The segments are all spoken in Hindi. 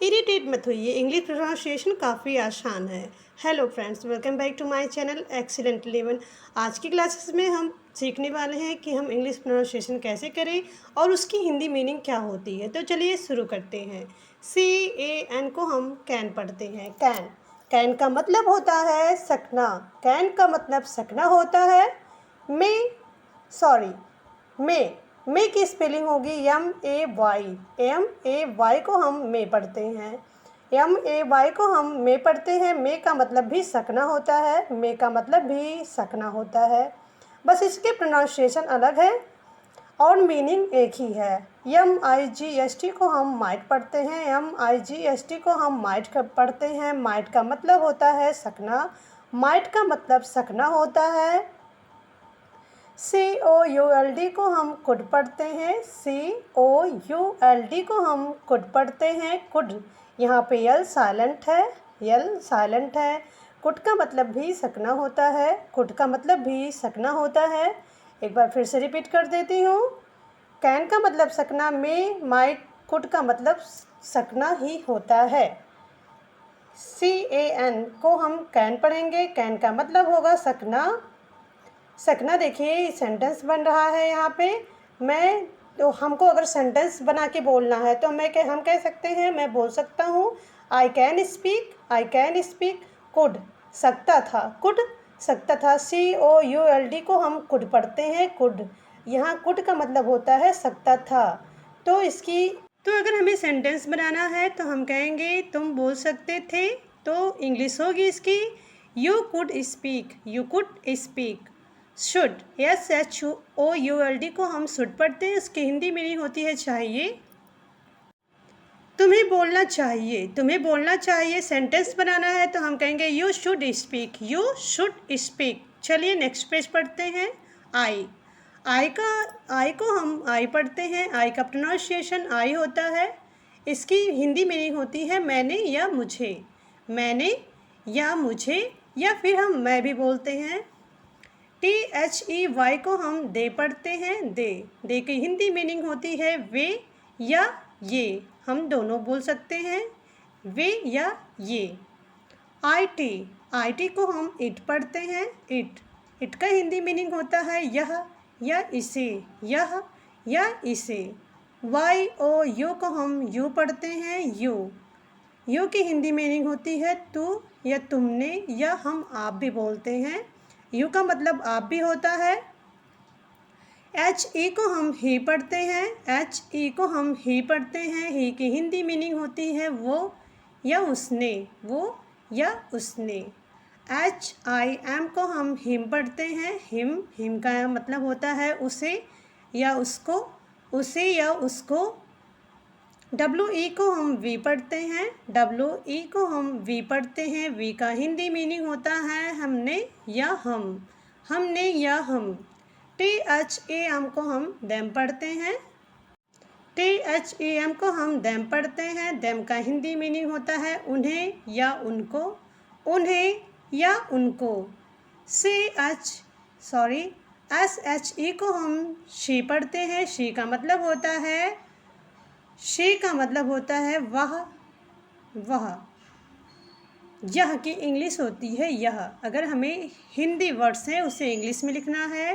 इरिटेट मत होइए, इंग्लिश प्रोनाउंसिएशन काफ़ी आसान है। Hello friends, welcome back to my channel excellent 11। आज की क्लासेस में हम सीखने वाले हैं कि हम इंग्लिश प्रोनाउंसिएशन कैसे करें और उसकी हिंदी मीनिंग क्या होती है। तो चलिए शुरू करते हैं। CAN को हम कैन पढ़ते हैं। कैन कैन का मतलब होता है सकना। कैन का मतलब सकना होता है। मे की स्पेलिंग होगी MAY को हम मे पढ़ते हैं। MAY को हम मे पढ़ते हैं। मे का मतलब भी सकना होता है। मे का मतलब भी सकना होता है, बस इसके प्रोनाउंसिएशन अलग है और मीनिंग एक ही है। MIGST को हम माइट पढ़ते हैं। MIGST को हम माइट पढ़ते हैं। माइट का मतलब होता है सकना। माइट का मतलब सकना होता है। COULD को हम कुड पढ़ते हैं। COULD को हम कुड पढ़ते हैं। कुड, यहाँ पे यल साइलेंट है। यल साइलेंट है। कुड का मतलब भी सकना होता है। कुड का मतलब भी सकना होता है। एक बार फिर से रिपीट कर देती हूँ। कैन का मतलब सकना, मे माइट कुड का मतलब सकना ही होता है। CAN को हम कैन पढ़ेंगे। कैन का मतलब होगा सकना। सकना देखिए सेंटेंस बन रहा है यहाँ पे। तो हमको अगर सेंटेंस बना के बोलना है तो हम कह सकते हैं, मैं बोल सकता हूँ आई कैन स्पीक कुड, सकता था, कुड सकता था। COULD को हम कुड पढ़ते हैं। कुड, यहाँ कुड का मतलब होता है सकता था। तो अगर हमें सेंटेंस बनाना है तो हम कहेंगे तुम बोल सकते थे, तो इंग्लिश होगी इसकी you could speak. Should, SHOULD को हम शुड पढ़ते हैं। इसकी हिंदी मीनिंग होती है चाहिए। तुम्हें बोलना चाहिए। सेंटेंस बनाना है तो हम कहेंगे यू शुड स्पीक। चलिए नेक्स्ट पेज पढ़ते हैं। आई को हम आई पढ़ते हैं। आई का प्रोनाउंसिएशन आई होता है। इसकी हिंदी मीनिंग होती है मैंने या मुझे, या फिर हम मैं भी बोलते हैं। THEY को हम दे पढ़ते हैं। दे की हिंदी मीनिंग होती है वे या ये, हम दोनों बोल सकते हैं, वे या ये। IT को हम इट पढ़ते हैं। इट का हिंदी मीनिंग होता है यह या इसे, यह या इसे। YOU को हम यू पढ़ते हैं। यू की हिंदी मीनिंग होती है तू या तुमने, या हम आप भी बोलते हैं। यू का मतलब आप भी होता है। HE को हम ही पढ़ते हैं। ही की हिंदी मीनिंग होती है वो या उसने, HIM को हम हिम पढ़ते हैं। हिम का मतलब होता है उसे या उसको, WE को हम वी पढ़ते हैं। वी का हिंदी मीनिंग होता है हमने या हम। THEM को हम देम पढ़ते हैं। देम का हिंदी मीनिंग होता है उन्हें या उनको। SHE को हम शी पढ़ते हैं। शी का मतलब होता है वह। यह की इंग्लिश होती है यह। अगर हमें हिंदी वर्ड्स हैं उसे इंग्लिश में लिखना है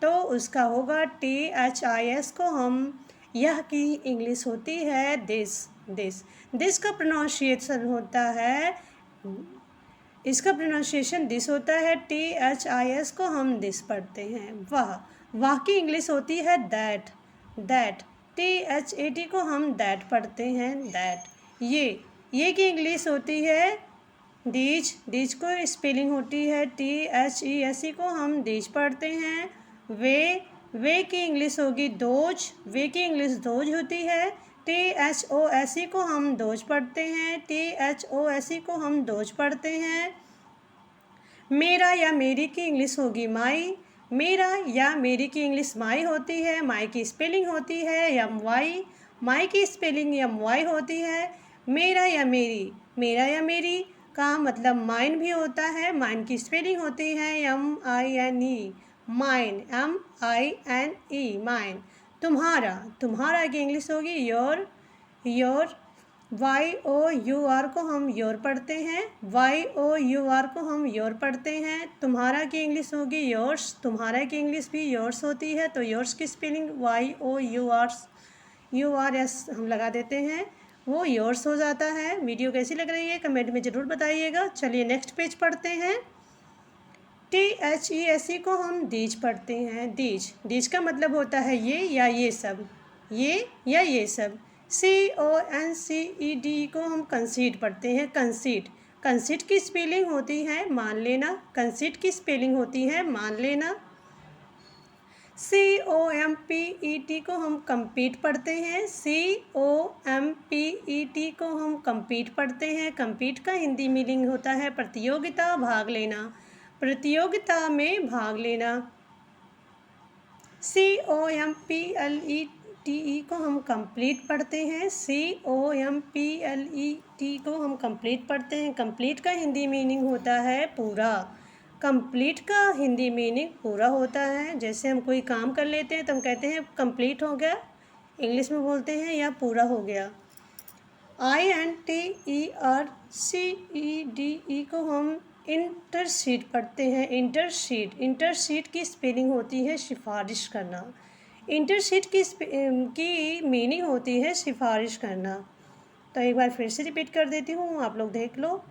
तो उसका होगा THIS को हम, यह की इंग्लिश होती है दिस का प्रोनाउंसिएशन होता है, इसका प्रोनाउंसिएशन दिस होता है। THIS को हम दिस पढ़ते हैं। वाह की इंग्लिश होती है दैट। THAT को हम दैट पढ़ते हैं, दैट। ये की इंग्लिश होती है दीज को स्पेलिंग होती है THESE को हम दीज पढ़ते हैं। वे की इंग्लिश होगी दोज। वे की इंग्लिश दोज होती है। THOSE को हम दोज पढ़ते हैं। मेरा या मेरी की इंग्लिश होगी माई। मेरा या मेरी की इंग्लिश माई होती है। माई की स्पेलिंग होती है MY। माई की स्पेलिंग MY होती है। मेरा या मेरी का मतलब माइन भी होता है। माइन की स्पेलिंग होती है MINE। Mine, MINE, mine. तुम्हारा की इंग्लिश होगी your. Y O U R को हम योर पढ़ते हैं, वाई ओ यू आर को हम योर पढ़ते हैं। तुम्हारा की इंग्लिश होगी योर्स, तुम्हारा की इंग्लिश भी योर्स होती है, तो योर्स की spelling Y O U R S हम लगा देते हैं, वो योर्स हो जाता है। वीडियो कैसी लग रही है कमेंट में ज़रूर बताइएगा। चलिए नेक्स्ट पेज पढ़ते हैं। THESE को हम दीज पढ़ते हैं, दीज, दीज का मतलब होता है ये या ये सब, ये या ये सब। CONCED को हम कंसीड पढ़ते हैं, कंसीड, कंसीड की स्पेलिंग होती है मान लेना, कंसीड की स्पेलिंग होती है मान लेना। COMPET को हम कम्पीट पढ़ते हैं, COMPET को हम कम्पीट पढ़ते हैं। कम्पीट का हिंदी मीनिंग होता है प्रतियोगिता, भाग लेना, प्रतियोगिता में भाग लेना। COMPLETE को हम कंप्लीट पढ़ते हैं, COMPLET को हम कंप्लीट पढ़ते हैं। कंप्लीट का हिंदी मीनिंग होता है पूरा, कंप्लीट का हिंदी मीनिंग पूरा होता है। जैसे हम कोई काम कर लेते हैं तो हम कहते हैं कंप्लीट हो गया, इंग्लिश में बोलते हैं या पूरा हो गया। INTERCEDE को हम इंटरसीड पढ़ते हैं, इंटरसीड, इंटरसीड की स्पेलिंग होती है सिफारिश करना, इंटरसीड की मीनिंग होती है सिफारिश करना। तो एक बार फिर से रिपीट कर देती हूँ, आप लोग देख लो।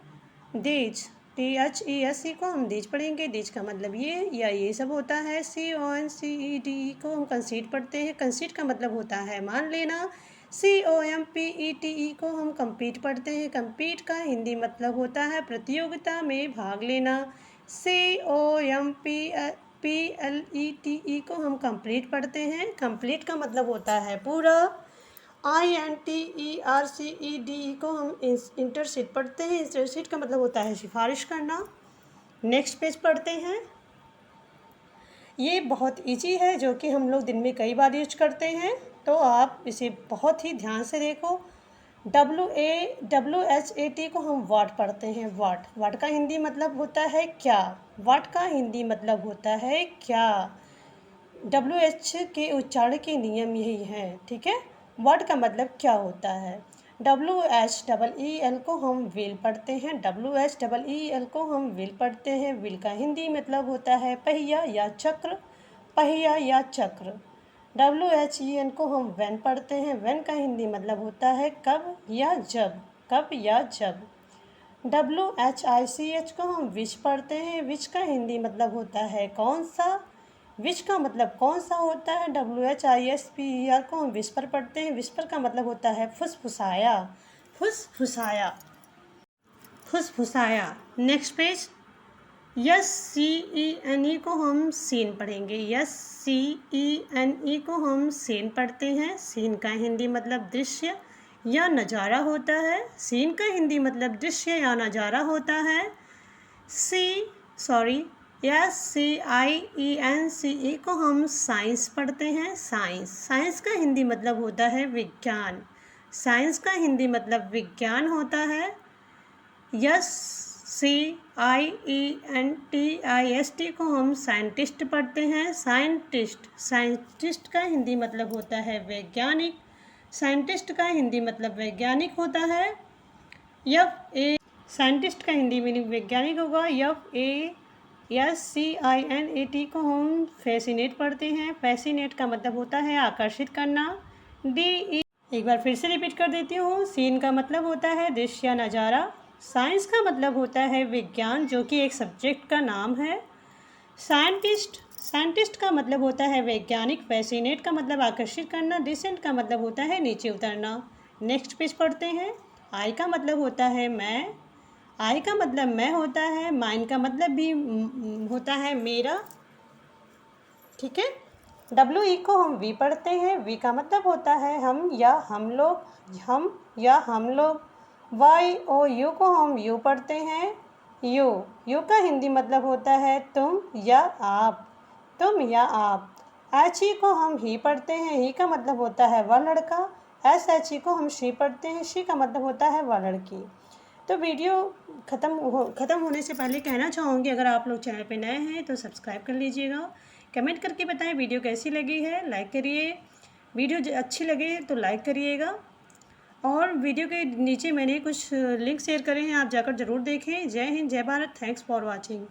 दीज, THESE को हम दीज पढ़ेंगे, दीज का मतलब ये या ये सब होता है। CONCEDE को हम कंसीड पढ़ते हैं, कंसीड का मतलब होता है मान लेना। COMPETE को हम कम्पीट पढ़ते हैं, कम्पीट का हिंदी मतलब होता है प्रतियोगिता में भाग लेना। COMPLETE को हम कंप्लीट पढ़ते हैं, कंप्लीट का मतलब होता है पूरा। INTERCEDE को हम इंटरसीड पढ़ते हैं, इंटरसीड का मतलब होता है सिफारिश करना। नेक्स्ट पेज पढ़ते हैं। ये बहुत इजी है जो कि हम लोग दिन में कई बार यूज करते हैं, तो आप इसे बहुत ही ध्यान से देखो। WHAT को हम वाट पढ़ते हैं, वाट, वाट का हिंदी मतलब होता है क्या, वाट का हिंदी मतलब होता है क्या। WH के उच्चारण के नियम यही हैं, ठीक है। वाट का मतलब क्या होता है। WHEEL को हम व्हील पढ़ते हैं, WHEEL को हम व्हील पढ़ते हैं। व्हील का हिंदी मतलब होता है पहिया या चक्र, पहिया या चक्र। WHEN को हम वैन पढ़ते हैं, वैन का हिंदी मतलब होता है कब या जब, कब या जब। WHICH को हम विच पढ़ते हैं, विच का हिंदी मतलब होता है कौन सा, विच का मतलब कौन सा होता है। WHISPER को हम विस्पर पढ़ते हैं, विस्पर का मतलब होता है फुसफुसाया, फुसफुसाया, फुसफुसाया। Next page. SCENE को हम सीन पढ़ेंगे, SCENE को हम सीन पढ़ते हैं। सीन का हिंदी मतलब दृश्य या नज़ारा होता है, सीन का हिंदी मतलब दृश्य या नज़ारा होता है। SCIENCE को हम साइंस पढ़ते हैं, साइंस, साइंस का हिंदी मतलब होता है विज्ञान, साइंस का हिंदी मतलब विज्ञान होता है। SCIENTIST को हम साइंटिस्ट पढ़ते हैं, साइंटिस्ट, साइंटिस्ट का हिंदी मतलब होता है वैज्ञानिक, साइंटिस्ट का हिंदी मतलब वैज्ञानिक होता है। साइंटिस्ट का हिंदी मीनिंग वैज्ञानिक होगा। FASCINAT को हम फैसिनेट पढ़ते हैं, फैसिनेट का मतलब होता है आकर्षित करना। DE, एक बार फिर से रिपीट कर देती हूँ। सीन का मतलब होता है दृश्य या नज़ारा, साइंस का मतलब होता है विज्ञान जो कि एक सब्जेक्ट का नाम है। साइंटिस्ट, साइंटिस्ट का मतलब होता है वैज्ञानिक, फैसिनेट का मतलब आकर्षित करना, डिसेंट का मतलब होता है नीचे उतरना। नेक्स्ट पेज पढ़ते हैं। आई का मतलब होता है मैं, आई का मतलब मैं होता है, माइन का मतलब भी होता है मेरा, ठीक है। WE को हम वी पढ़ते हैं, वी का मतलब होता है हम या हम लोग, हम या हम लोग। YOU को हम यू पढ़ते हैं, यू, यू का हिंदी मतलब होता है तुम या आप, तुम या आप। HE को हम ही पढ़ते हैं, ही का मतलब होता है वह लड़का। SHE को हम शी पढ़ते हैं, शी का मतलब होता है वह लड़की। तो वीडियो ख़त्म होने से पहले कहना चाहूँगी, अगर आप लोग चैनल पे नए हैं तो सब्सक्राइब कर लीजिएगा, कमेंट करके बताएं वीडियो कैसी लगी है, लाइक करिए, वीडियो अच्छी लगे तो लाइक करिएगा। और वीडियो के नीचे मैंने कुछ लिंक शेयर करे हैं, आप जाकर ज़रूर देखें। जय हिंद, जय भारत, थैंक्स फॉर वॉचिंग।